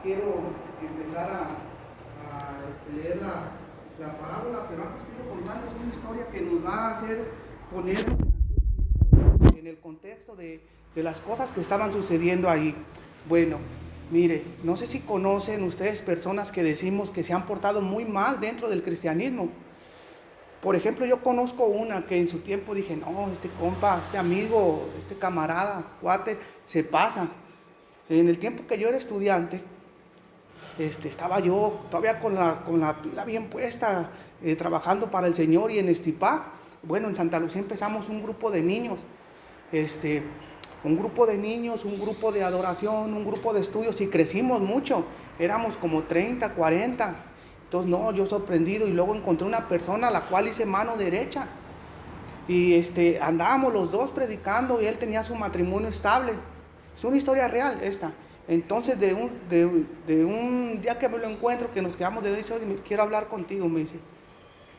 quiero empezar a leer la parábola, pero antes quiero contarles una historia que nos va a hacer poner en el contexto de las cosas que estaban sucediendo ahí. Bueno, mire, no sé si conocen ustedes personas que decimos que se han portado muy mal dentro del cristianismo. Por ejemplo, yo conozco una que en su tiempo dije, no, este compa, este amigo, este camarada, cuate, se pasa. En el tiempo que yo era estudiante, estaba yo todavía con la pila bien puesta, trabajando para el Señor, y en Estipac, bueno, en Santa Lucía empezamos un grupo de niños, un grupo de adoración, un grupo de estudios, y crecimos mucho, éramos como 30, 40. Entonces, no, yo sorprendido, y luego encontré una persona a la cual hice mano derecha, y andábamos los dos predicando, y él tenía su matrimonio estable. Es una historia real esta. Entonces, de un día que me lo encuentro, que nos quedamos de dice, oye, quiero hablar contigo, me dice.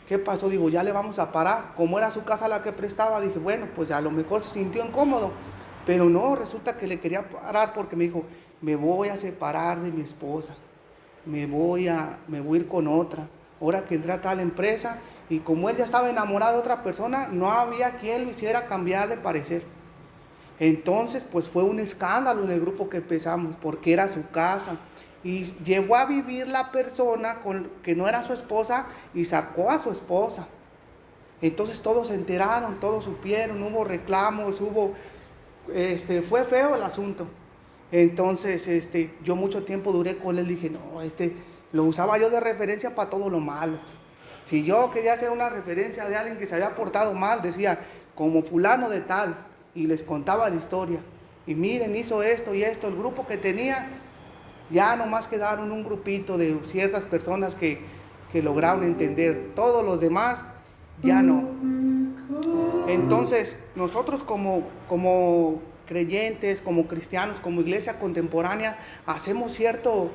¿Qué pasó? Digo, ya le vamos a parar. Como era su casa la que prestaba, dije, bueno, pues a lo mejor se sintió incómodo. Pero no, resulta que le quería parar porque me dijo, me voy a separar de mi esposa. Me voy a ir con otra. Ahora que entré a tal empresa, y como él ya estaba enamorado de otra persona, no había quien lo hiciera cambiar de parecer. Entonces, pues fue un escándalo en el grupo que empezamos, porque era su casa. Y llevó a vivir la persona que no era su esposa, y sacó a su esposa. Entonces todos se enteraron, todos supieron, hubo reclamos, fue feo el asunto. Entonces, yo mucho tiempo duré con él, dije, no, lo usaba yo de referencia para todo lo malo. Si yo quería hacer una referencia de alguien que se había portado mal, decía, como fulano de tal, y les contaba la historia. Y miren, hizo esto y esto. El grupo que tenía, ya nomás quedaron un grupito de ciertas personas que lograron entender. Todos los demás, ya no. Entonces, nosotros como creyentes, como cristianos, como iglesia contemporánea, hacemos ciertos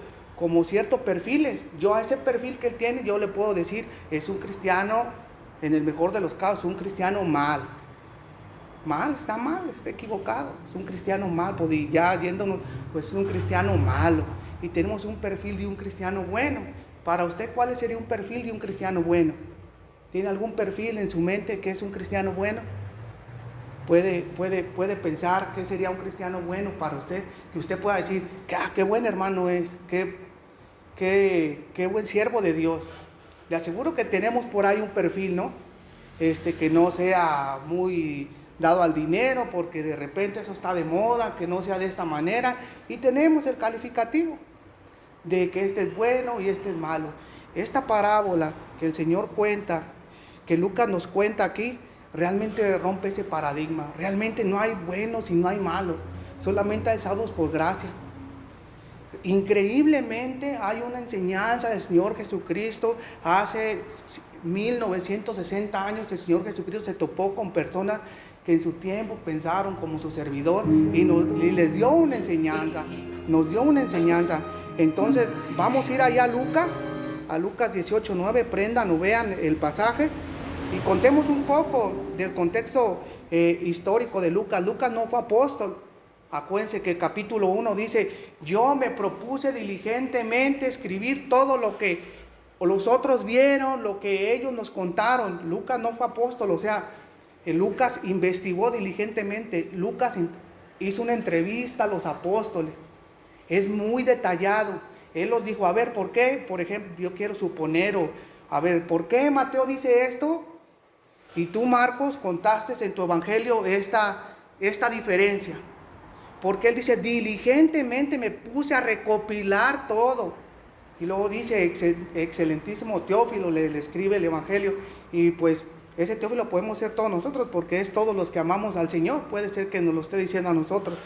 perfiles. Yo a ese perfil que él tiene, yo le puedo decir, es un cristiano, en el mejor de los casos, un cristiano mal, está equivocado, es un cristiano mal, pues, y ya yéndonos, pues es un cristiano malo. Y tenemos un perfil de un cristiano bueno. Para usted, ¿cuál sería un perfil de un cristiano bueno? ¿Tiene algún perfil en su mente que es un cristiano bueno? Puede pensar qué sería un cristiano bueno para usted, que usted pueda decir, qué buen hermano es, qué buen siervo de Dios. Le aseguro que tenemos por ahí un perfil, ¿no? Que no sea muy dado al dinero, porque de repente eso está de moda, que no sea de esta manera, y tenemos el calificativo de que este es bueno y este es malo. Esta parábola que el Señor cuenta, que Lucas nos cuenta aquí, realmente rompe ese paradigma. Realmente no hay buenos y no hay malos, solamente hay salvos por gracia. Increíblemente hay una enseñanza del Señor Jesucristo. Hace 1960 años el Señor Jesucristo se topó con personas que en su tiempo pensaron como su servidor, y les dio una enseñanza, nos dio una enseñanza. Entonces vamos a ir ahí a Lucas 18:9, prendan o vean el pasaje y contemos un poco del contexto histórico de Lucas. Lucas no fue apóstol. Acuérdense que el capítulo 1 dice, yo me propuse diligentemente escribir todo lo que los otros vieron, lo que ellos nos contaron. Lucas no fue apóstol, o sea, Lucas investigó diligentemente. Lucas hizo una entrevista a los apóstoles. Es muy detallado. Él los dijo, a ver, ¿por qué? Por ejemplo, yo quiero suponer, a ver, ¿por qué Mateo dice esto? Y tú, Marcos, contaste en tu evangelio esta diferencia. Porque él dice, diligentemente me puse a recopilar todo. Y luego dice, excelentísimo Teófilo, le escribe el evangelio. Y pues ese Teófilo podemos ser todos nosotros, porque es todos los que amamos al Señor. Puede ser que nos lo esté diciendo a nosotros.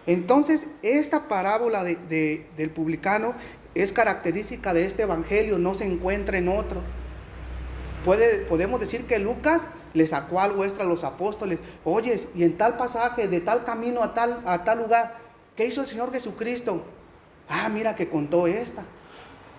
Entonces, esta parábola del publicano es característica de este evangelio, no se encuentra en otro. Podemos decir que Lucas le sacó algo extra a los apóstoles. Oye, y en tal pasaje, de tal camino a tal lugar, ¿qué hizo el Señor Jesucristo? Mira que contó esta.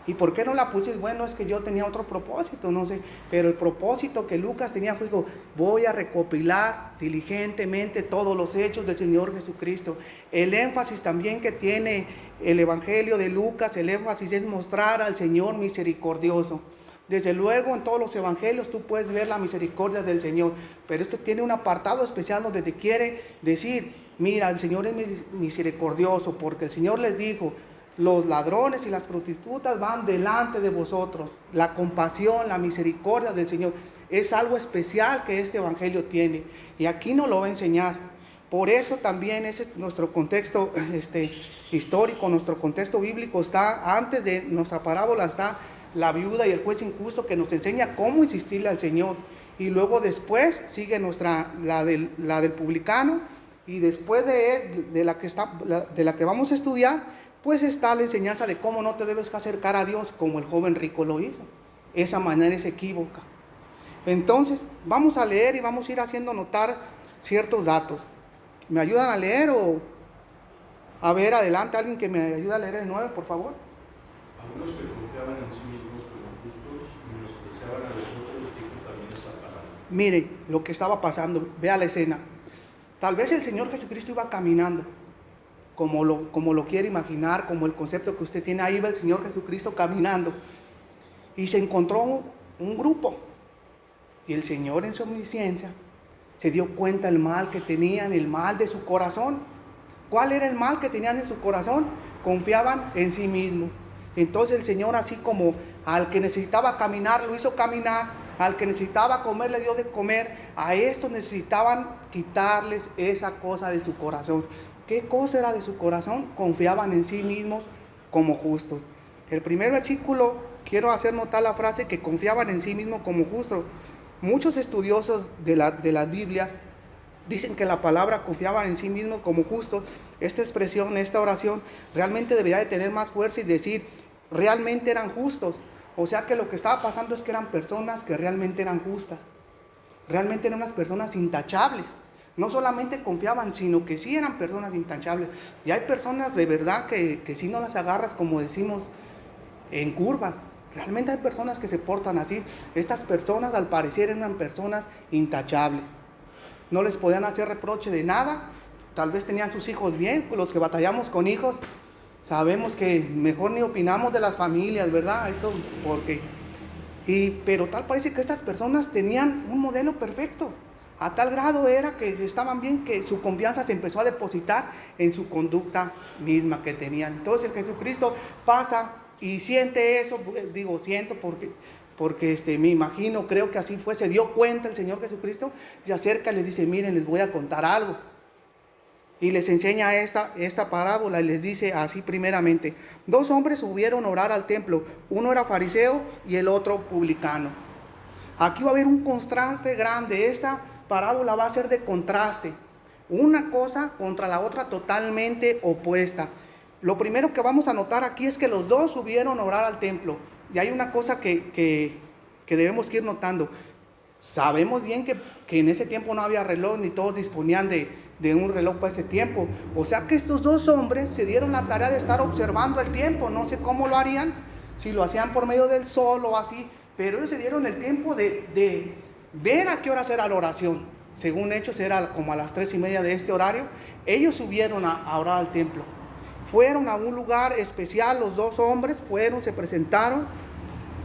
¿Y por qué no la puse? Bueno, es que yo tenía otro propósito, no sé. Pero el propósito que Lucas tenía fue, digo, voy a recopilar diligentemente todos los hechos del Señor Jesucristo. El énfasis también que tiene el Evangelio de Lucas, el énfasis es mostrar al Señor misericordioso. Desde luego en todos los evangelios tú puedes ver la misericordia del Señor, pero este tiene un apartado especial donde te quiere decir, mira, el Señor es misericordioso, porque el Señor les dijo, los ladrones y las prostitutas van delante de vosotros. La compasión, la misericordia del Señor es algo especial que este evangelio tiene, y aquí nos lo va a enseñar. Por eso también ese es nuestro contexto histórico, nuestro contexto bíblico. Está antes de nuestra parábola, está la viuda y el juez injusto, que nos enseña cómo insistirle al Señor. Y luego después sigue la del publicano, y después de la que vamos a estudiar, pues está la enseñanza de cómo no te debes acercar a Dios como el joven rico lo hizo. Esa manera es equívoca. Entonces vamos a leer y vamos a ir haciendo notar ciertos datos. ¿Me ayudan a leer o...? A ver, adelante, alguien que me ayude a leer el 9, por favor. Algunos que confiaban en sí mismos como justos y menospreciaban a los otros, dijo también esta palabra. Mire lo que estaba pasando, vea la escena. Tal vez el Señor Jesucristo iba caminando, como lo quiere imaginar, como el concepto que usted tiene. Ahí va el Señor Jesucristo caminando, y se encontró un grupo, y el Señor en su omnisciencia se dio cuenta del mal que tenían, el mal de su corazón. ¿Cuál era el mal que tenían en su corazón? Confiaban en sí mismos. Entonces el Señor, así como al que necesitaba caminar, lo hizo caminar, al que necesitaba comer, le dio de comer. A estos necesitaban quitarles esa cosa de su corazón. ¿Qué cosa era de su corazón? Confiaban en sí mismos como justos. El primer versículo, quiero hacer notar la frase que confiaban en sí mismos como justos. Muchos estudiosos de las Biblias dicen que la palabra confiaban en sí mismos como justos, esta expresión, esta oración, realmente debería de tener más fuerza y decir, realmente eran justos. O sea que lo que estaba pasando es que eran personas que realmente eran justas. Realmente eran unas personas intachables. No solamente confiaban, sino que sí eran personas intachables. Y hay personas de verdad que si no las agarras, como decimos, en curva. Realmente hay personas que se portan así. Estas personas al parecer eran personas intachables. No les podían hacer reproche de nada. Tal vez tenían sus hijos bien. Los que batallamos con hijos sabemos que mejor ni opinamos de las familias, ¿verdad? Pero tal parece que estas personas tenían un modelo perfecto. A tal grado era que estaban bien, que su confianza se empezó a depositar en su conducta misma que tenían. Entonces Jesucristo pasa y siente eso. Digo siento porque me imagino, creo que así fue. Se dio cuenta el Señor Jesucristo, se acerca y les dice, miren, les voy a contar algo. Y les enseña esta parábola y les dice así primeramente: 2 hombres subieron a orar al templo, uno era fariseo y el otro publicano. Aquí va a haber un contraste grande. Esta parábola va a ser de contraste, una cosa contra la otra totalmente opuesta. Lo primero que vamos a notar aquí es que los dos subieron a orar al templo. Y hay una cosa que debemos ir notando. Sabemos bien que en ese tiempo no había reloj, ni todos disponían de un reloj para ese tiempo. O sea que estos 2 hombres se dieron la tarea de estar observando el tiempo. No sé cómo lo harían, si lo hacían por medio del sol o así, pero ellos se dieron el tiempo de ver a qué hora era la oración. Según Hechos era como a las 3:30 de este horario. Ellos subieron a orar al templo. Fueron a un lugar especial, los 2 hombres fueron, se presentaron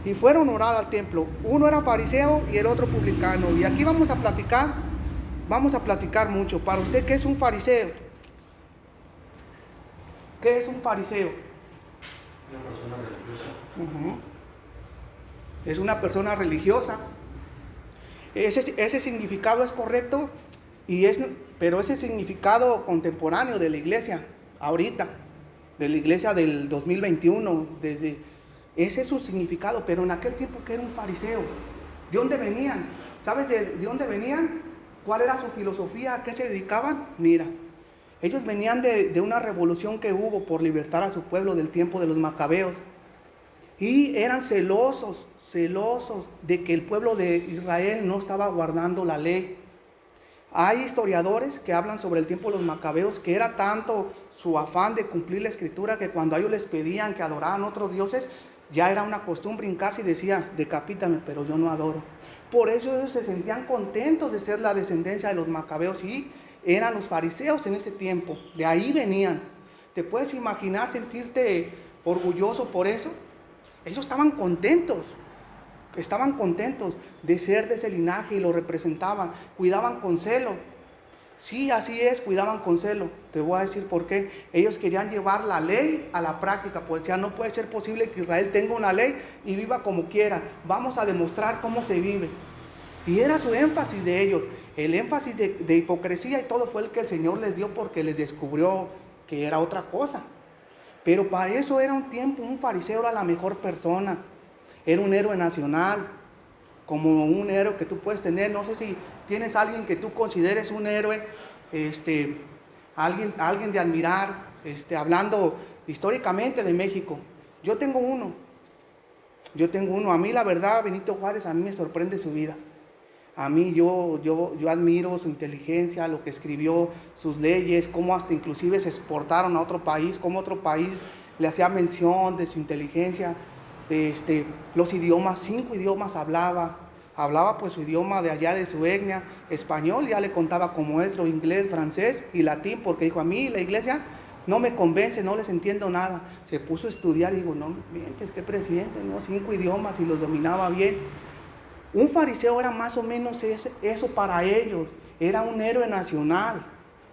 y fueron a orar al templo. Uno era fariseo y el otro publicano. Y aquí vamos a platicar mucho. Para usted, ¿qué es un fariseo? ¿Qué es un fariseo? Una persona religiosa. Es una persona religiosa. Ese significado es correcto, pero ese significado contemporáneo de la iglesia, ahorita, de la iglesia del 2021, ese es su significado. Pero en aquel tiempo, ¿qué era un fariseo? ¿De dónde venían? ¿Sabes de dónde venían? ¿Cuál era su filosofía? ¿A qué se dedicaban? Mira, ellos venían de una revolución que hubo por libertar a su pueblo del tiempo de los macabeos. Y eran celosos de que el pueblo de Israel no estaba guardando la ley. Hay historiadores que hablan sobre el tiempo de los macabeos, que era tanto su afán de cumplir la escritura, que cuando a ellos les pedían que adoraran otros dioses, Ya era una costumbre hincarse y decía, decapítame, pero yo no adoro. Por eso ellos se sentían contentos de ser la descendencia de los macabeos, y eran los fariseos en ese tiempo, de ahí venían. ¿Te puedes imaginar sentirte orgulloso por eso? Ellos estaban contentos de ser de ese linaje y lo representaban, cuidaban con celo. Sí, así es, cuidaban con celo. Te voy a decir por qué. Ellos querían llevar la ley a la práctica, porque ya no puede ser posible que Israel tenga una ley y viva como quiera. Vamos a demostrar cómo se vive. Y era su énfasis de ellos. El énfasis de hipocresía y todo fue el que el Señor les dio, porque les descubrió que era otra cosa. Pero para eso era un tiempo, un fariseo era la mejor persona. Era un héroe nacional, como un héroe que tú puedes tener. No sé si tienes a alguien que tú consideres un héroe, alguien de admirar, hablando históricamente de México. Yo tengo uno. A mí la verdad, Benito Juárez, a mí me sorprende su vida. A mí yo admiro su inteligencia, lo que escribió, sus leyes, cómo hasta inclusive se exportaron a otro país, cómo otro país le hacía mención de su inteligencia. Los idiomas, 5 idiomas hablaba pues su idioma de allá de su etnia, español, ya le contaba como otro, inglés, francés y latín, porque dijo, a mí la iglesia no me convence, no les entiendo nada. Se puso a estudiar y digo, no mientes, qué presidente, ¿no? 5 idiomas y los dominaba bien. Un fariseo era más o menos eso para ellos, era un héroe nacional,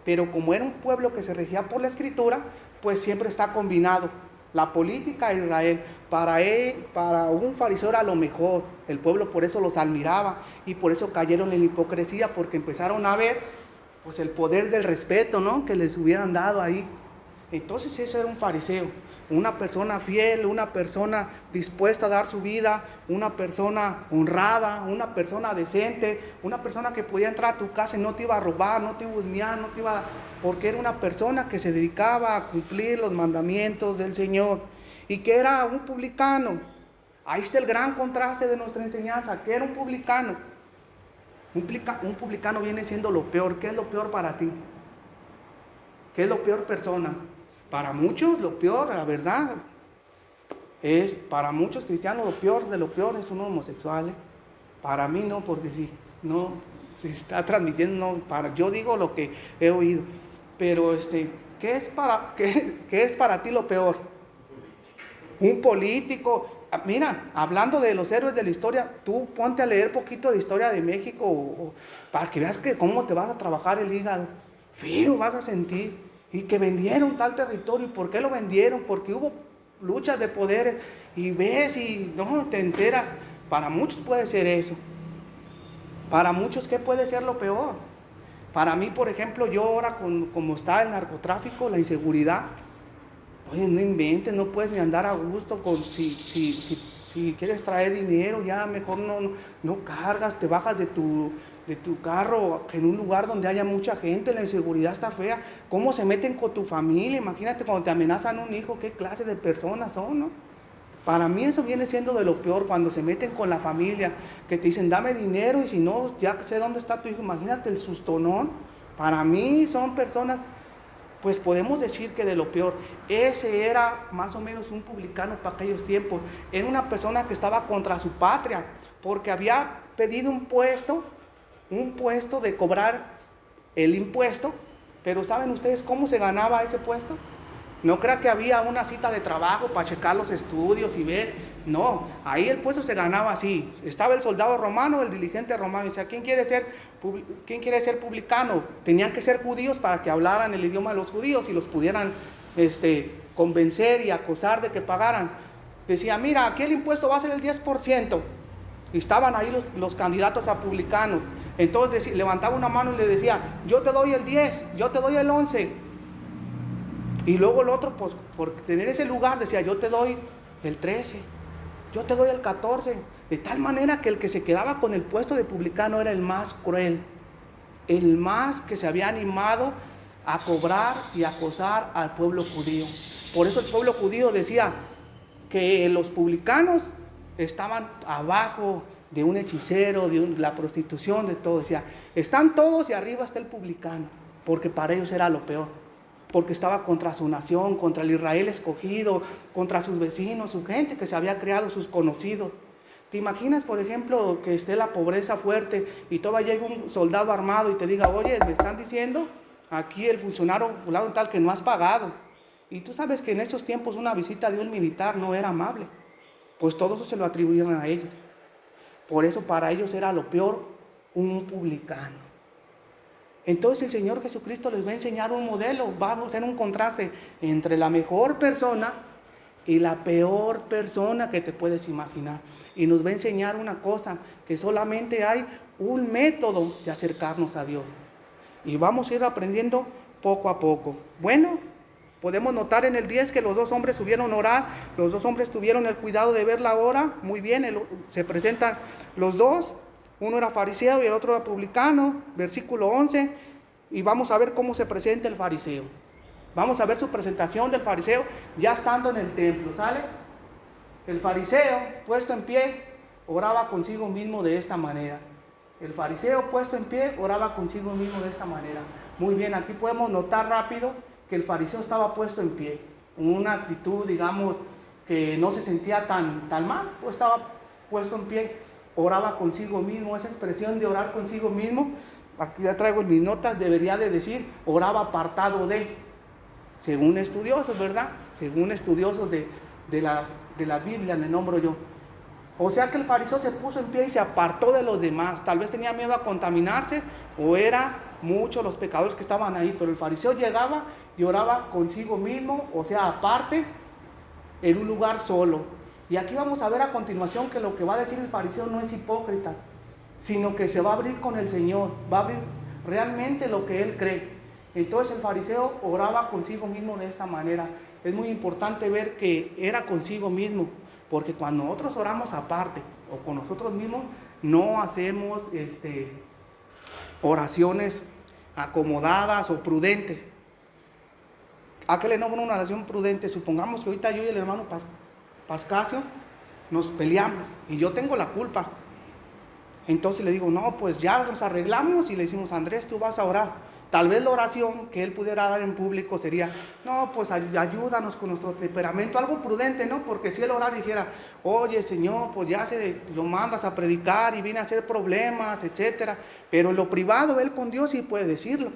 pero como era un pueblo que se regía por la escritura, pues siempre está combinado. La política de Israel, para un fariseo era lo mejor. El pueblo por eso los admiraba y por eso cayeron en la hipocresía, porque empezaron a ver pues el poder del respeto, ¿no?, que les hubieran dado ahí. Entonces eso era un fariseo, una persona fiel, una persona dispuesta a dar su vida, una persona honrada, una persona decente, una persona que podía entrar a tu casa y no te iba a robar, no te iba a husmear, porque era una persona que se dedicaba a cumplir los mandamientos del Señor, y que era un publicano. Ahí está el gran contraste de nuestra enseñanza, que era un publicano. Un publicano viene siendo lo peor. ¿Qué es lo peor para ti? ¿Qué es lo peor persona? Para muchos lo peor, la verdad, es para muchos cristianos lo peor de lo peor es un homosexual. Para mí no, porque no se está transmitiendo, yo digo lo que he oído. Pero ¿qué es para ti lo peor? Un político. Mira, hablando de los héroes de la historia, tú ponte a leer poquito de historia de México, para que veas cómo te vas a trabajar el hígado. Frío vas a sentir. Y que vendieron tal territorio. ¿Y por qué lo vendieron? Porque hubo luchas de poderes. Y ves y no te enteras. Para muchos puede ser eso. Para muchos, ¿qué puede ser lo peor? Para mí, por ejemplo, yo ahora como está el narcotráfico, la inseguridad. Oye, no inventes, no puedes ni andar a gusto si quieres traer dinero, ya mejor no cargas, te bajas de tu carro en un lugar donde haya mucha gente. La inseguridad está fea. ¿Cómo se meten con tu familia? Imagínate cuando te amenazan un hijo, qué clase de personas son, ¿no? Para mí eso viene siendo de lo peor, cuando se meten con la familia, que te dicen, dame dinero, y si no, ya sé dónde está tu hijo. Imagínate el sustonón. Para mí son personas, pues podemos decir que de lo peor. Ese era más o menos un publicano para aquellos tiempos. Era una persona que estaba contra su patria, porque había pedido un puesto de cobrar el impuesto. Pero ¿saben ustedes cómo se ganaba ese puesto? No crea que había una cita de trabajo para checar los estudios y ver. No, ahí el puesto se ganaba así. Estaba el soldado romano, el diligente romano. O sea, ¿quién quiere ser publicano? Tenían que ser judíos para que hablaran el idioma de los judíos y los pudieran convencer y acosar de que pagaran. Decía, mira, aquí el impuesto va a ser el 10%. Y estaban ahí los candidatos a publicanos. Entonces levantaba una mano y le decía, yo te doy el 10, yo te doy el 11. Y luego el otro, pues por tener ese lugar, decía, yo te doy el 13, yo te doy el 14. De tal manera que el que se quedaba con el puesto de publicano era el más cruel, el más que se había animado a cobrar y acosar al pueblo judío. Por eso el pueblo judío decía que los publicanos estaban abajo de un hechicero, de la prostitución, de todo. Decía, están todos y arriba está el publicano, porque para ellos era lo peor. porque estaba contra su nación, contra el Israel escogido, contra sus vecinos, su gente que se había creado, sus conocidos. ¿Te imaginas, por ejemplo, que esté la pobreza fuerte y todavía llega un soldado armado y te diga, oye, me están diciendo aquí el funcionario fulano tal que no has pagado? Y tú sabes que en esos tiempos una visita de un militar no era amable. Pues todo eso se lo atribuyeron a ellos. Por eso para ellos era lo peor un publicano. Entonces el Señor Jesucristo les va a enseñar un modelo, va a hacer un contraste entre la mejor persona y la peor persona que te puedes imaginar. Y nos va a enseñar una cosa, que solamente hay un método de acercarnos a Dios. Y vamos a ir aprendiendo poco a poco. Bueno, podemos notar en el 10 que los dos hombres subieron a orar, los dos hombres tuvieron el cuidado de ver la hora, muy bien, se presentan los dos. Uno era fariseo y el otro era publicano, versículo 11, y vamos a ver cómo se presenta el fariseo. Vamos a ver su presentación del fariseo ya estando en el templo, ¿sale? El fariseo, puesto en pie, oraba consigo mismo de esta manera. El fariseo, puesto en pie, oraba consigo mismo de esta manera. Muy bien, aquí podemos notar rápido que el fariseo estaba puesto en pie, una actitud, digamos, que no se sentía tan mal, pues estaba puesto en pie. Oraba consigo mismo, esa expresión de orar consigo mismo, aquí ya traigo en mis notas, debería de decir, oraba apartado de, según estudiosos, ¿verdad? Según estudiosos de la Biblia, le nombro yo. O sea que el fariseo se puso en pie y se apartó de los demás, tal vez tenía miedo a contaminarse, o era muchos los pecadores que estaban ahí, pero el fariseo llegaba y oraba consigo mismo, o sea, aparte, en un lugar solo. Y aquí vamos a ver a continuación que lo que va a decir el fariseo no es hipócrita, sino que se va a abrir con el Señor, va a abrir realmente lo que él cree. Entonces el fariseo oraba consigo mismo de esta manera. Es muy importante ver que era consigo mismo, porque cuando nosotros oramos aparte o con nosotros mismos, no hacemos oraciones acomodadas o prudentes. ¿A qué le nombro una oración prudente? Supongamos que ahorita yo y el hermano Pascasio nos peleamos y yo tengo la culpa. Entonces le digo, no, pues ya nos arreglamos y le decimos, Andrés, tú vas a orar. Tal vez la oración que él pudiera dar en público sería, no, pues ayúdanos con nuestro temperamento, algo prudente, ¿no? Porque si él orara y dijera, oye, Señor, pues ya lo mandas a predicar y viene a hacer problemas, etcétera. Pero en lo privado, él con Dios sí puede decirlo.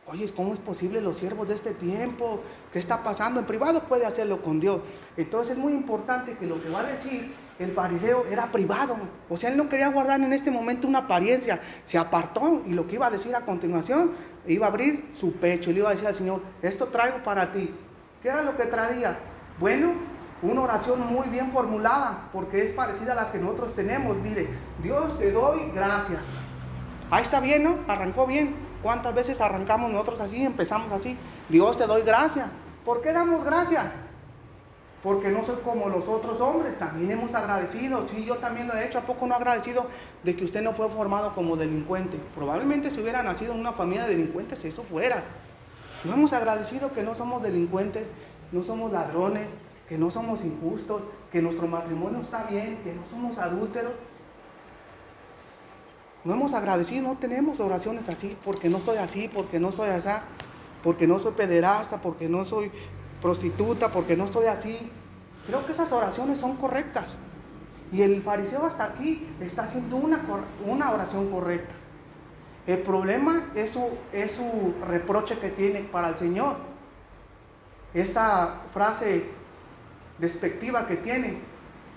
Oye, ¿cómo es posible los siervos de este tiempo? ¿Qué está pasando? En privado puede hacerlo con Dios. Entonces es muy importante que lo que va a decir el fariseo era privado. O sea, él no quería guardar en este momento una apariencia. Se apartó y lo que iba a decir a continuación, iba a abrir su pecho y le iba a decir al Señor, esto traigo para ti. ¿Qué era lo que traía? Bueno, una oración muy bien formulada, porque es parecida a las que nosotros tenemos. Mire, Dios, te doy gracias. Ahí está bien, ¿no? Arrancó bien. ¿Cuántas veces arrancamos nosotros así, empezamos así? Dios, te doy gracias. ¿Por qué damos gracias? Porque no soy como los otros hombres, también hemos agradecido. Sí, yo también lo he hecho. ¿A poco no agradecido de que usted no fue formado como delincuente? Probablemente si hubiera nacido en una familia de delincuentes, eso fuera. No hemos agradecido que no somos delincuentes, no somos ladrones, que no somos injustos, que nuestro matrimonio está bien, que no somos adúlteros. No hemos agradecido, no tenemos oraciones así, porque no soy así, porque no soy así, porque no soy pederasta, porque no soy prostituta, porque no estoy así. Creo que esas oraciones son correctas. Y el fariseo hasta aquí está haciendo una oración correcta. El problema es su reproche que tiene para el Señor. Esta frase despectiva que tiene.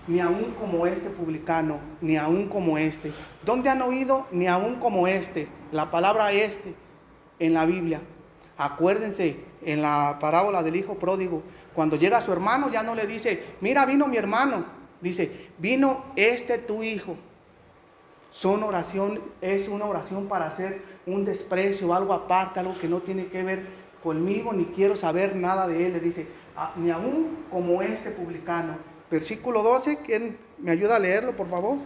Ni aún como este publicano, ni aún como este. ¿Dónde han oído? Ni aún como este. La palabra este en la Biblia. Acuérdense, en la parábola del hijo pródigo, cuando llega su hermano, ya no le dice, mira, vino mi hermano. Dice, vino tu hijo. Es una oración para hacer un desprecio, algo aparte, algo que no tiene que ver conmigo, ni quiero saber nada de él. Le dice, ni aún como este publicano. Versículo 12, ¿quién me ayuda a leerlo, por favor?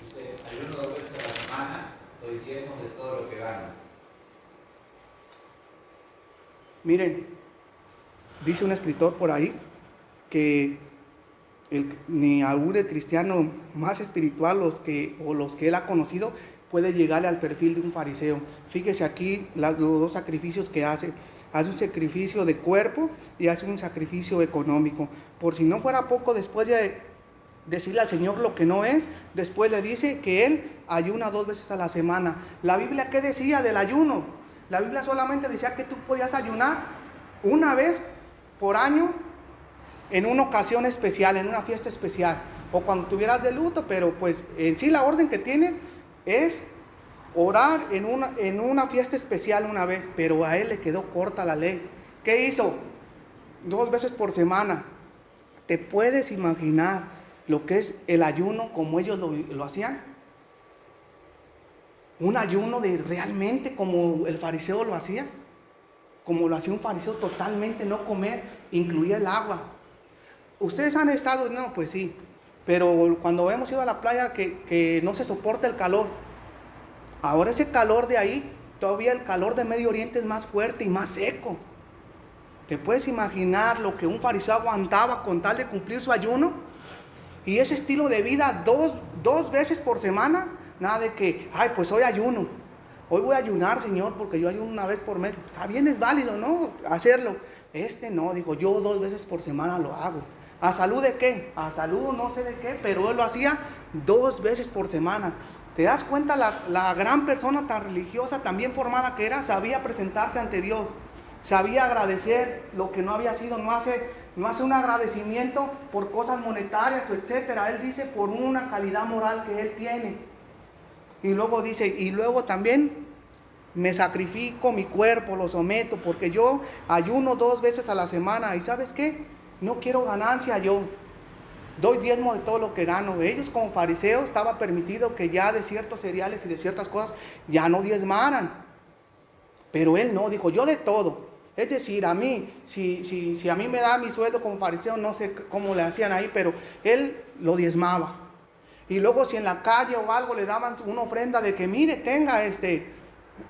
Dice, ayuno 2 veces a la semana, doy diezmos de todo lo que gano. Miren, dice un escritor por ahí que ni aún el cristiano más espiritual, los que él ha conocido, puede llegarle al perfil de un fariseo. Fíjese aquí los dos sacrificios que hace. Hace un sacrificio de cuerpo y hace un sacrificio económico. Por si no fuera poco, después de decirle al Señor lo que no es, después le dice que Él ayuna 2 veces a la semana. ¿La Biblia qué decía del ayuno? La Biblia solamente decía que tú podías ayunar una vez por año, en una ocasión especial, en una fiesta especial, o cuando tuvieras de luto, pero pues en sí la orden que tienes es orar en una fiesta especial una vez, pero a él le quedó corta la ley. ¿Qué hizo? 2 veces por semana. ¿Te puedes imaginar lo que es el ayuno como ellos lo hacían? Un ayuno de realmente como el fariseo lo hacía, como lo hacía un fariseo, totalmente no comer, incluía el agua. ¿Ustedes han estado? No, pues sí, pero cuando hemos ido a la playa que no se soporta el calor. Ahora ese calor de ahí, todavía el calor de Medio Oriente es más fuerte y más seco. ¿Te puedes imaginar lo que un fariseo aguantaba con tal de cumplir su ayuno? Y ese estilo de vida dos veces por semana, nada de que, ay, pues hoy ayuno, hoy voy a ayunar, Señor, porque yo ayuno una vez por mes. Está bien, es válido, ¿no? Hacerlo. No, digo, yo 2 veces por semana lo hago. ¿A salud de qué? A salud no sé de qué, pero él lo hacía 2 veces por semana. ¿Te das cuenta la gran persona tan religiosa, tan bien formada que era? Sabía presentarse ante Dios, sabía agradecer lo que no había sido, no hace un agradecimiento por cosas monetarias o etcétera. Él dice por una calidad moral que él tiene. Y luego dice, y luego también me sacrifico mi cuerpo, lo someto, porque yo ayuno 2 veces a la semana. ¿Y sabes qué? No quiero ganancia yo. Doy diezmo de todo lo que gano. Ellos como fariseos estaba permitido que ya de ciertos cereales y de ciertas cosas ya no diezmaran. Pero él no, dijo, yo de todo. Es decir, a mí, si a mí me da mi sueldo como fariseo, no sé cómo le hacían ahí, pero él lo diezmaba. Y luego si en la calle o algo le daban una ofrenda de que mire, tenga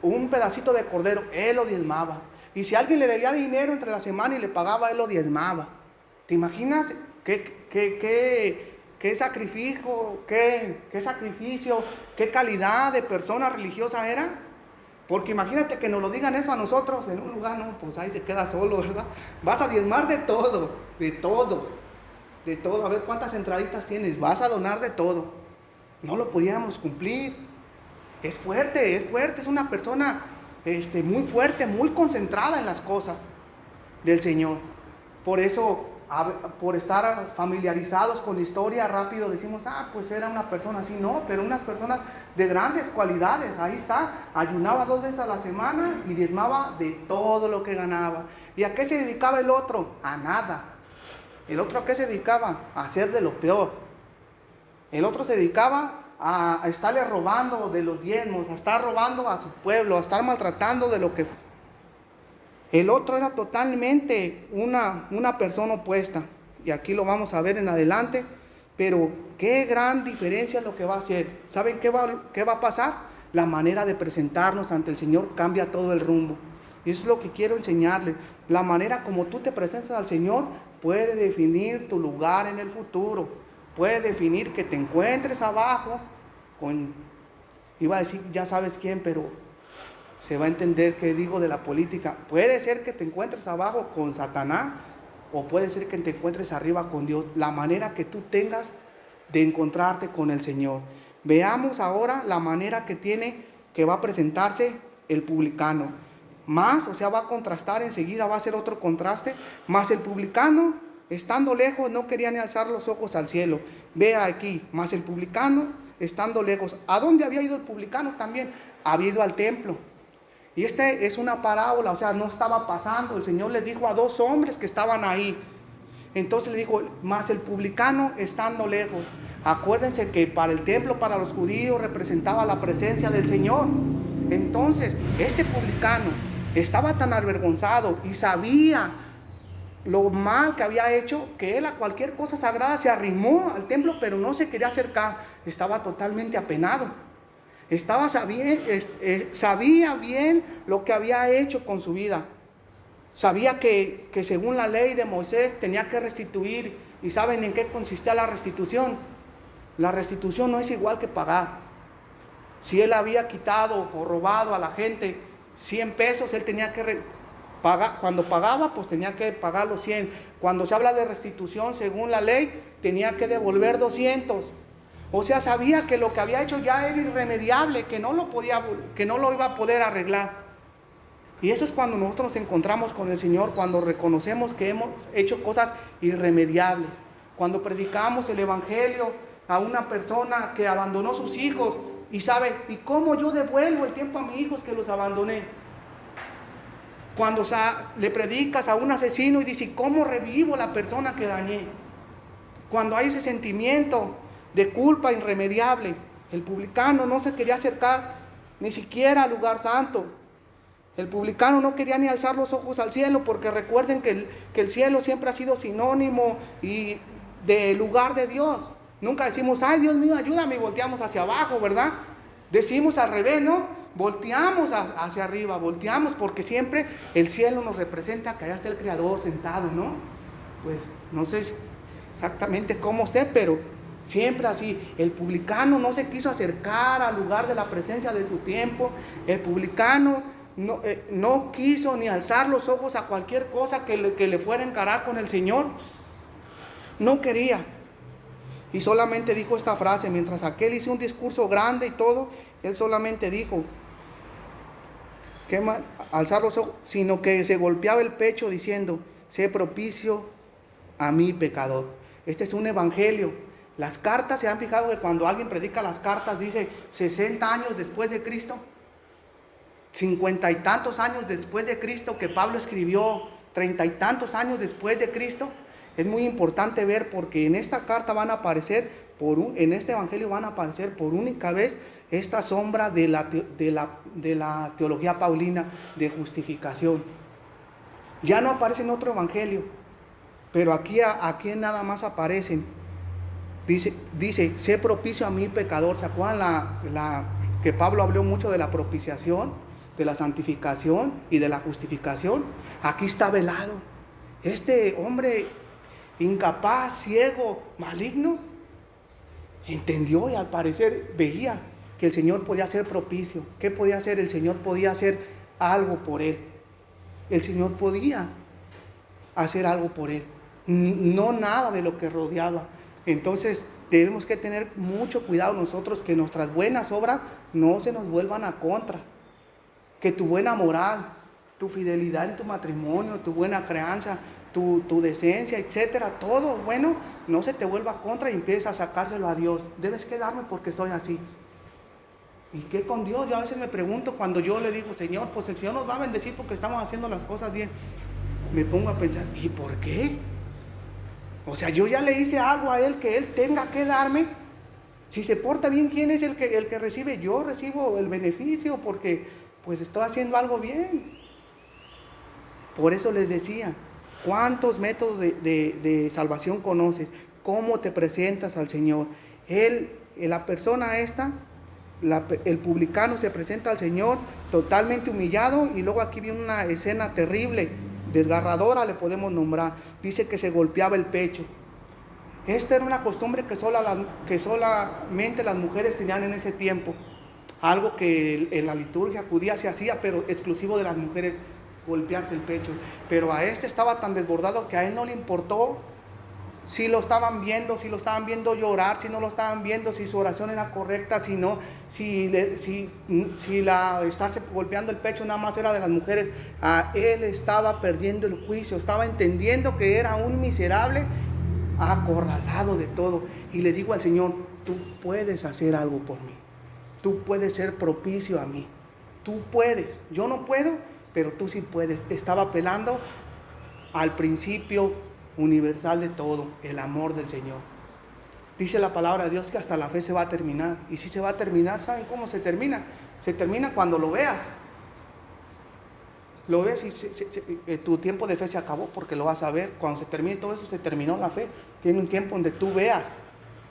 un pedacito de cordero, él lo diezmaba. Y si alguien le debía dinero entre la semana y le pagaba, él lo diezmaba. ¿Te imaginas qué sacrificio, qué calidad de persona religiosa era? Porque imagínate que nos lo digan eso a nosotros en un lugar, no, pues ahí se queda solo, ¿verdad? Vas a diezmar de todo, de todo, de todo. A ver cuántas entraditas tienes, vas a donar de todo. No lo podíamos cumplir. Es fuerte, es una persona muy fuerte, muy concentrada en las cosas del Señor. Por eso, por estar familiarizados con la historia, rápido decimos, pues era una persona así. No, pero unas personas de grandes cualidades. Ahí está, ayunaba 2 veces a la semana y diezmaba de todo lo que ganaba. ¿Y a qué se dedicaba el otro? A nada. ¿El otro a qué se dedicaba? A hacer de lo peor. El otro se dedicaba a estarle robando de los diezmos, a estar robando a su pueblo, a estar maltratando de lo que... El otro era totalmente una persona opuesta. Y aquí lo vamos a ver en adelante. Pero qué gran diferencia es lo que va a hacer. ¿Saben qué va a pasar? La manera de presentarnos ante el Señor cambia todo el rumbo. Y eso es lo que quiero enseñarles. La manera como tú te presentas al Señor puede definir tu lugar en el futuro. Puede definir que te encuentres abajo con... Iba a decir ya sabes quién, pero se va a entender qué digo de la política. Puede ser que te encuentres abajo con Satanás, o puede ser que te encuentres arriba con Dios. La manera que tú tengas de encontrarte con el Señor. Veamos ahora la manera que va a presentarse el publicano. Más, o sea, va a contrastar enseguida, va a hacer otro contraste. Más el publicano, estando lejos, no quería ni alzar los ojos al cielo. Vea aquí, más el publicano, estando lejos. ¿A dónde había ido el publicano también? Había ido al templo. Y es una parábola, o sea, no estaba pasando. El Señor les dijo a 2 hombres que estaban ahí. Entonces le dijo, más el publicano estando lejos. Acuérdense que para el templo, para los judíos, representaba la presencia del Señor. Entonces, este publicano estaba tan avergonzado y sabía lo mal que había hecho, que él a cualquier cosa sagrada se arrimó al templo, pero no se quería acercar. Estaba totalmente apenado. Sabía bien lo que había hecho con su vida. Sabía que según la ley de Moisés tenía que restituir. ¿Y saben en qué consistía la restitución? La restitución no es igual que pagar. Si él había quitado o robado a la gente 100 pesos, él tenía que pagar. Cuando pagaba, pues tenía que pagar los 100. Cuando se habla de restitución, según la ley, tenía que devolver 200. O sea, sabía que lo que había hecho ya era irremediable, que no lo iba a poder arreglar. Y eso es cuando nosotros nos encontramos con el Señor, cuando reconocemos que hemos hecho cosas irremediables. Cuando predicamos el Evangelio a una persona que abandonó sus hijos y sabe, ¿y cómo yo devuelvo el tiempo a mis hijos que los abandoné? Cuando le predicas a un asesino y dices, ¿cómo revivo la persona que dañé? Cuando hay ese sentimiento de culpa irremediable. El publicano no se quería acercar ni siquiera al lugar santo. El publicano no quería ni alzar los ojos al cielo, porque recuerden que el cielo siempre ha sido sinónimo y de lugar de Dios. Nunca decimos, ay Dios mío, ayúdame, y volteamos hacia abajo, ¿verdad? Decimos al revés, ¿no? Volteamos hacia arriba, volteamos, porque siempre el cielo nos representa que allá está el Creador sentado, ¿no? Pues no sé exactamente cómo esté, pero siempre así. El publicano no se quiso acercar al lugar de la presencia de su tiempo. El publicano no quiso ni alzar los ojos a cualquier cosa que le fuera a encarar con el Señor. No quería. Y solamente dijo esta frase, mientras aquel hizo un discurso grande y todo, él solamente dijo, alzar los ojos, sino que se golpeaba el pecho diciendo, sé propicio a mí pecador. Este es un evangelio. Las cartas, ¿se han fijado que cuando alguien predica las cartas dice 60 años después de Cristo? 50 y tantos años después de Cristo, que Pablo escribió 30 y tantos años después de Cristo. Es muy importante ver, porque en esta carta van a aparecer, en este evangelio van a aparecer por única vez esta sombra de la teología paulina de justificación. Ya no aparece en otro evangelio, pero aquí nada más aparecen. Dice, sé propicio a mí pecador. ¿Se acuerdan que Pablo habló mucho de la propiciación, de la santificación y de la justificación? Aquí está velado. Este hombre incapaz, ciego, maligno, entendió y al parecer veía que el Señor podía ser propicio. ¿Qué podía hacer? El Señor podía hacer algo por él. El Señor podía hacer algo por él. No nada de lo que rodeaba. Entonces debemos que tener mucho cuidado nosotros, que nuestras buenas obras no se nos vuelvan a contra. Que tu buena moral, tu fidelidad en tu matrimonio, tu buena crianza, tu decencia, etcétera, todo bueno, no se te vuelva contra y empieces a sacárselo a Dios. Debes quedarme porque soy así. ¿Y qué con Dios? Yo a veces me pregunto, cuando yo le digo, Señor, pues el Señor nos va a bendecir porque estamos haciendo las cosas bien. Me pongo a pensar, ¿y por qué? O sea, yo ya le hice algo a Él que Él tenga que darme. Si se porta bien, ¿quién es el que recibe? Yo recibo el beneficio porque pues estoy haciendo algo bien. Por eso les decía, ¿cuántos métodos de salvación conoces? ¿Cómo te presentas al Señor? La persona esta, el publicano se presenta al Señor totalmente humillado, y luego aquí viene una escena terrible, desgarradora le podemos nombrar. Dice que se golpeaba el pecho. Esta era una costumbre que solamente las mujeres tenían en ese tiempo. Algo que en la liturgia judía se hacía, pero exclusivo de las mujeres, golpearse el pecho. Pero a este estaba tan desbordado que a él no le importó si lo estaban viendo llorar, si no lo estaban viendo, si su oración era correcta, si no, si estarse golpeando el pecho nada más era de las mujeres. A él estaba perdiendo el juicio, estaba entendiendo que era un miserable acorralado de todo. Y le digo al Señor, tú puedes hacer algo por mí, tú puedes ser propicio a mí, tú puedes, yo no puedo, pero tú sí puedes. Estaba apelando al principio universal de todo, el amor del Señor. Dice la palabra de Dios que hasta la fe se va a terminar. Y si se va a terminar, ¿saben cómo se termina? Se termina cuando lo veas. Lo ves y tu tiempo de fe se acabó, porque lo vas a ver. Cuando se termine todo eso, se terminó la fe. Tiene un tiempo donde tú veas,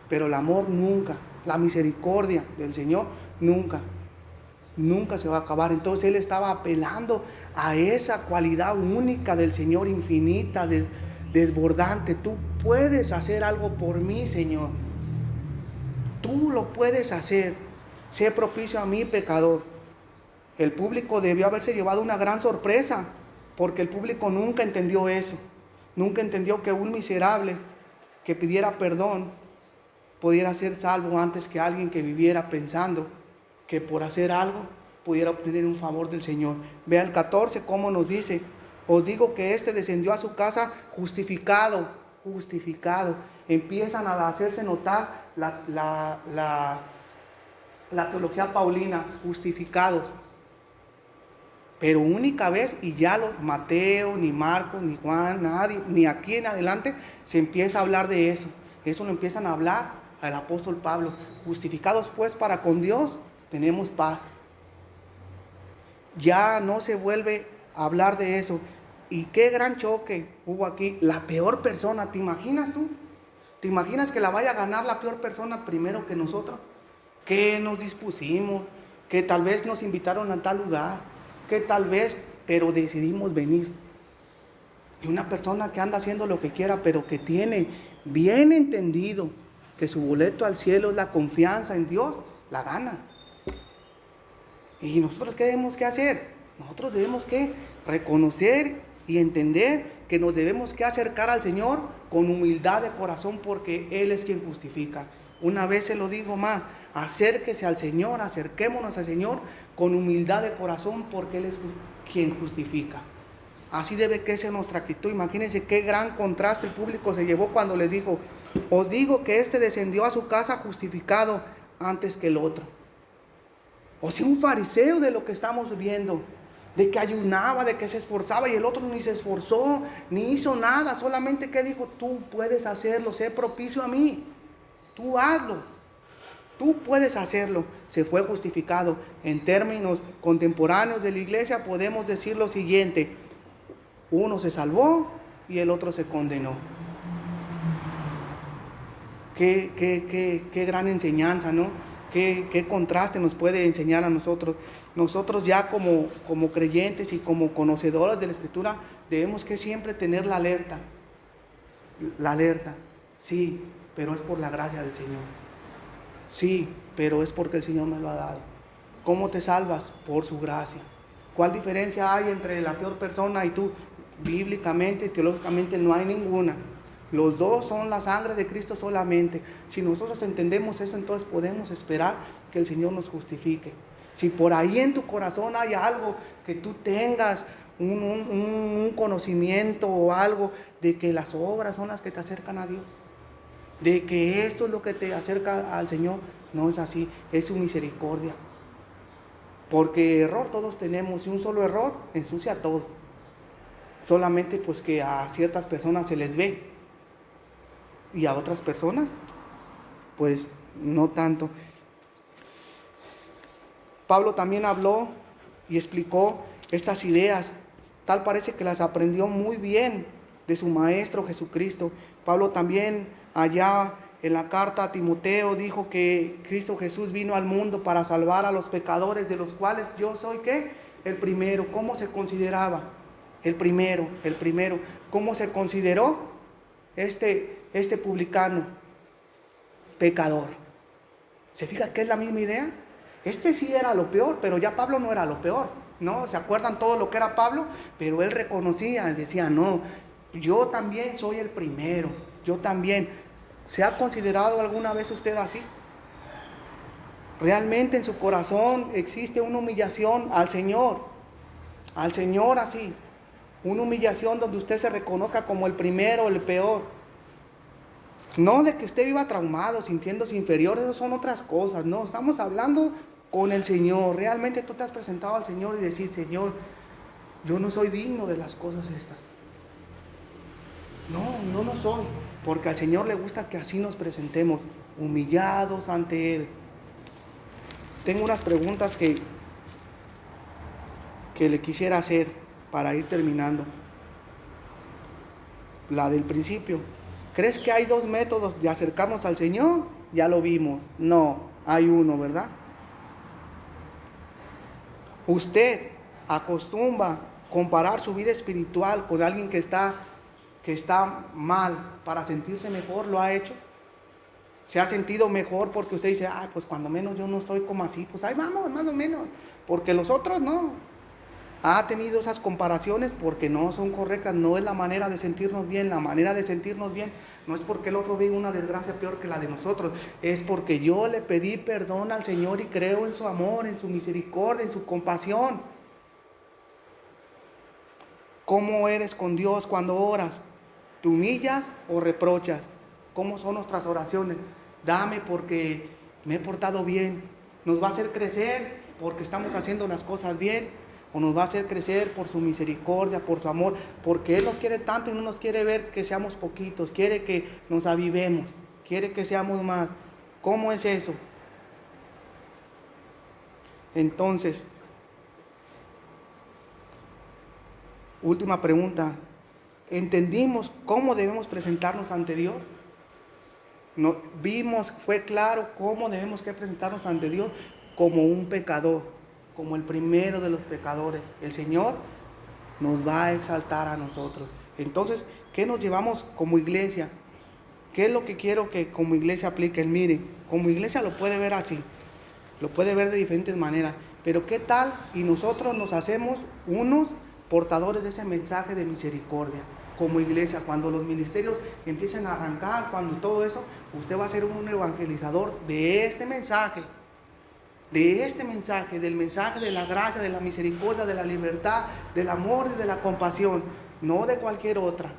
pero el amor nunca, la misericordia del Señor nunca se va a acabar. Entonces él estaba apelando a esa cualidad única del Señor, infinita, desbordante. Tú puedes hacer algo por mí, Señor. Tú lo puedes hacer. sé propicio a mí, pecador. El público debió haberse llevado una gran sorpresa, porque el público nunca entendió eso. Nunca entendió que un miserable que pidiera perdón pudiera ser salvo antes que alguien que viviera pensando que por hacer algo pudiera obtener un favor del Señor. Vea el 14 cómo nos dice: os digo que éste descendió a su casa justificado. Empiezan a hacerse notar la teología paulina, justificados. Pero única vez, y ya Mateo, ni Marcos, ni Juan, nadie, ni aquí en adelante se empieza a hablar de eso. Eso lo empiezan a hablar al apóstol Pablo. Justificados pues para con Dios, tenemos paz. Ya no se vuelve a hablar de eso. Y qué gran choque hubo aquí. La peor persona, ¿te imaginas tú? ¿Te imaginas que la vaya a ganar la peor persona primero que nosotros? Que nos dispusimos, que tal vez nos invitaron a tal lugar, que tal vez, pero decidimos venir. Y una persona que anda haciendo lo que quiera, pero que tiene bien entendido que su boleto al cielo es la confianza en Dios, la gana. ¿Y nosotros qué debemos que hacer? Nosotros debemos que reconocer y entender que nos debemos que acercar al Señor con humildad de corazón, porque Él es quien justifica. Una vez se lo digo más: acérquese al Señor, acerquémonos al Señor con humildad de corazón, porque Él es quien justifica. Así debe que ser nuestra actitud. Imagínense qué gran contraste el público se llevó cuando les dijo: os digo que éste descendió a su casa justificado antes que el otro. O sea, un fariseo de lo que estamos viendo, de que ayunaba, de que se esforzaba, y el otro ni se esforzó, ni hizo nada, solamente que dijo: tú puedes hacerlo, sé propicio a mí, tú hazlo, tú puedes hacerlo. Se fue justificado. En términos contemporáneos de la iglesia podemos decir lo siguiente: uno se salvó y el otro se condenó. Qué gran enseñanza, ¿no? Qué contraste nos puede enseñar a nosotros. Nosotros ya como creyentes y como conocedores de la Escritura debemos que siempre tener la alerta. La alerta, sí, pero es por la gracia del Señor. Sí, pero es porque el Señor me lo ha dado. ¿Cómo te salvas? Por su gracia. ¿Cuál diferencia hay entre la peor persona y tú? Bíblicamente y teológicamente no hay ninguna. Los dos son la sangre de Cristo solamente. Si nosotros entendemos eso, entonces podemos esperar que el Señor nos justifique. Si por ahí en tu corazón hay algo que tú tengas, un conocimiento o algo de que las obras son las que te acercan a Dios, de que esto es lo que te acerca al Señor, no es así, es su misericordia. Porque error todos tenemos, y un solo error ensucia todo. Solamente pues que a ciertas personas se les ve y a otras personas pues no tanto. Pablo también habló y explicó estas ideas. Tal parece que las aprendió muy bien de su maestro Jesucristo. Pablo también allá en la carta a Timoteo dijo que Cristo Jesús vino al mundo para salvar a los pecadores, de los cuales yo soy ¿qué? El primero. ¿Cómo se consideraba? El primero. ¿Cómo se consideró este publicano? Pecador. ¿Se fija que es la misma idea? Este sí era lo peor, pero ya Pablo no era lo peor, ¿no? ¿Se acuerdan todo lo que era Pablo? Pero él reconocía, decía: no, yo también soy el primero, yo también. ¿Se ha considerado alguna vez usted así? ¿Realmente en su corazón existe una humillación al Señor así? Una humillación donde usted se reconozca como el primero, el peor. No de que usted viva traumado, sintiéndose inferior, eso son otras cosas. No, estamos hablando con el Señor. Realmente tú te has presentado al Señor y decir: Señor, yo no soy digno de las cosas estas. No soy. Porque al Señor le gusta que así nos presentemos, humillados ante Él. Tengo unas preguntas que le quisiera hacer para ir terminando. La del principio. ¿Crees que hay dos métodos de acercarnos al Señor? Ya lo vimos. No, hay uno, ¿verdad? Usted acostumbra comparar su vida espiritual con alguien que está mal para sentirse mejor. ¿Lo ha hecho? ¿Se ha sentido mejor porque usted dice, ay, pues cuando menos yo no estoy como así? Pues ahí vamos, más o menos. Porque los otros no. Ha tenido esas comparaciones porque no son correctas, no es la manera de sentirnos bien. La manera de sentirnos bien no es porque el otro vive una desgracia peor que la de nosotros, es porque yo le pedí perdón al Señor y creo en su amor, en su misericordia, en su compasión. ¿Cómo eres con Dios cuando oras? ¿Te humillas o reprochas? ¿Cómo son nuestras oraciones? Dame porque me he portado bien. ¿Nos va a hacer crecer porque estamos haciendo las cosas bien? ¿O nos va a hacer crecer por su misericordia, por su amor? Porque Él nos quiere tanto y no nos quiere ver que seamos poquitos. Quiere que nos avivemos. Quiere que seamos más. ¿Cómo es eso? Entonces, última pregunta. ¿Entendimos cómo debemos presentarnos ante Dios? No, vimos, fue claro cómo debemos que presentarnos ante Dios como un pecador, como el primero de los pecadores. El Señor nos va a exaltar a nosotros. Entonces, ¿qué nos llevamos como iglesia? ¿Qué es lo que quiero que como iglesia apliquen? Miren, como iglesia lo puede ver así, lo puede ver de diferentes maneras, pero ¿qué tal? Y nosotros nos hacemos unos portadores de ese mensaje de misericordia. Como iglesia, cuando los ministerios empiecen a arrancar, cuando todo eso, usted va a ser un evangelizador de este mensaje, del mensaje de la gracia, de la misericordia, de la libertad, del amor y de la compasión, no de cualquier otra.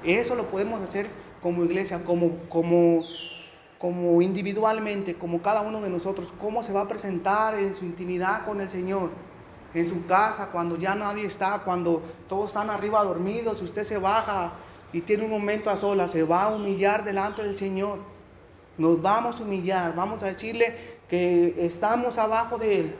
Eso lo podemos hacer como iglesia, como individualmente, como cada uno de nosotros. Cómo se va a presentar en su intimidad con el Señor, en su casa, cuando ya nadie está, cuando todos están arriba dormidos, usted se baja y tiene un momento a solas, se va a humillar delante del Señor. Nos vamos a humillar, vamos a decirle que estamos abajo de Él,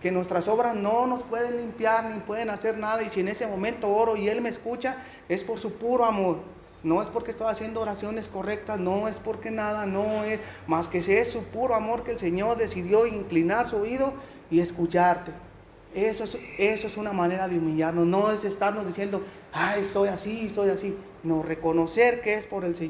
que nuestras obras no nos pueden limpiar ni pueden hacer nada, y si en ese momento oro y Él me escucha, es por su puro amor. No es porque estoy haciendo oraciones correctas, no es porque nada, no es más que si es su puro amor que el Señor decidió inclinar su oído y escucharte. Eso es una manera de humillarnos, no es estarnos diciendo, ay, soy así. No, reconocer que es por el Señor.